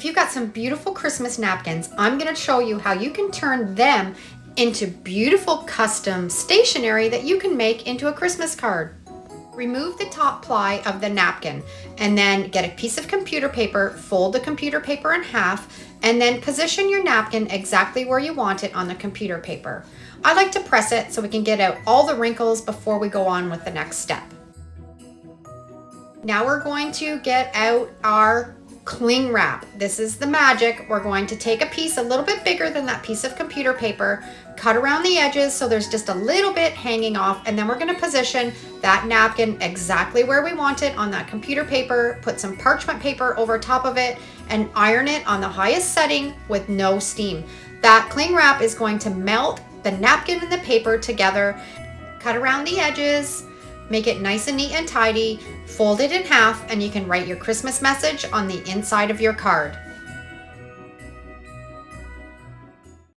if you've got some beautiful Christmas napkins, I'm going to show you how you can turn them into beautiful custom stationery that you can make into a Christmas card. Remove the top ply of the napkin and then get a piece of computer paper, fold the computer paper in half, and then position your napkin exactly where you want it on the computer paper. I like to press it so we can get out all the wrinkles before we go on with the next step. Now we're going to get out our cling wrap. This is the magic. We're going to take a piece a little bit bigger than that piece of computer paper, cut around the edges so there's just a little bit hanging off, and then we're going to position that napkin exactly where we want it on that computer paper, put some parchment paper over top of it, and iron it on the highest setting with no steam. That cling wrap is going to melt the napkin and the paper together. Cut around the edges, make it nice and neat and tidy, fold it in half, and you can write your Christmas message on the inside of your card.